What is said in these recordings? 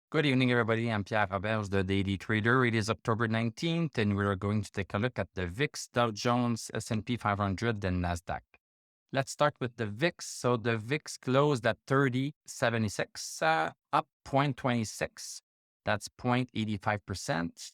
Good evening, everybody. I'm Pierre Robert, the Daily Trader. It is October 19th, and we're going to take a look at the VIX, Dow Jones, S&P 500, and Nasdaq. Let's start with the VIX. So the VIX closed at 30.76, up 0.26. That's 0.85%.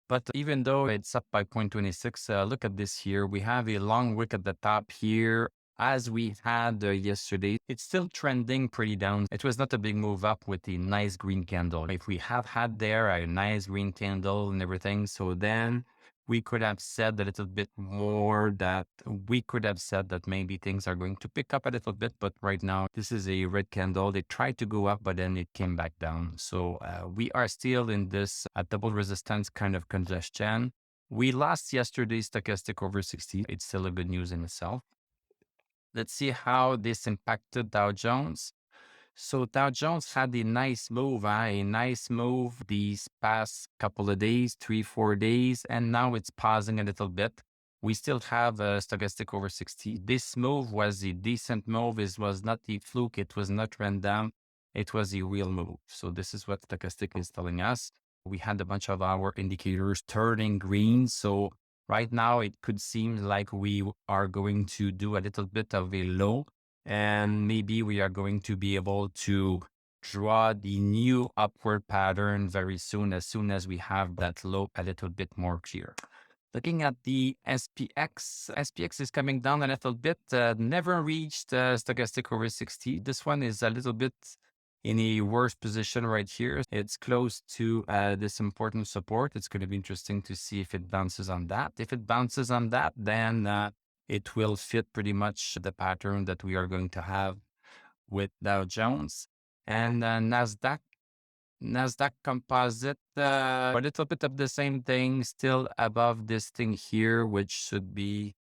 But even though it's up by 0.26, look at this here. We have a long wick at the top here. As we had yesterday, it's still trending pretty down. It was not a big move up with the nice green candle. If we have had there a nice green candle and everything, so then we could have said a little bit more that we could have said that maybe things are going to pick up a little bit. But right now, this is a red candle. They tried to go up, but then it came back down. So we are still in this double resistance kind of congestion. We lost yesterday's stochastic over 60. It's still a good news in itself. Let's see how this impacted Dow Jones. So Dow Jones had a nice move these past couple of days, 3-4 days, and now it's pausing a little bit. We still have a stochastic over 60. This move was a decent move. It was not a fluke. It was not random. It was a real move. So this is what stochastic is telling us. We had a bunch of our indicators turning green. So right now, it could seem like we are going to do a little bit of a low, and maybe we are going to be able to draw the new upward pattern very soon as we have that low a little bit more clear. Looking at the SPX, SPX is coming down a little bit, never reached stochastic over 60. This one is a little bit in a worse position right here. It's close to this important support. It's going to be interesting to see if it bounces on that. If it bounces on that, then it will fit pretty much the pattern that we are going to have with Dow Jones. And Nasdaq Composite, a little bit of the same thing, still above this thing here, which should be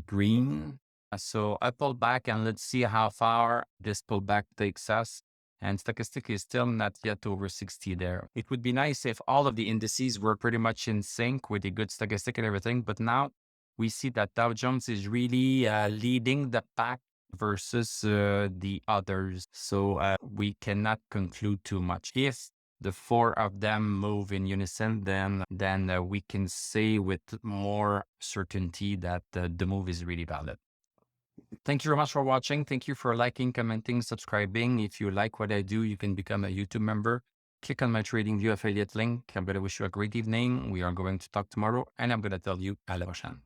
green. So I pull back and let's see how far this pullback takes us. And stochastic is still not yet over 60 there. It would be nice if all of the indices were pretty much in sync with a good stochastic and everything. But now we see that Dow Jones is really leading the pack versus the others. So we cannot conclude too much. If the four of them move in unison, then we can say with more certainty that the move is really valid. Thank you very much for watching. Thank you for liking, commenting, subscribing. If you like what I do, you can become a YouTube member. Click on my TradingView affiliate link. I'm going to wish you a great evening. We are going to talk tomorrow, and I'm going to tell you à la prochaine.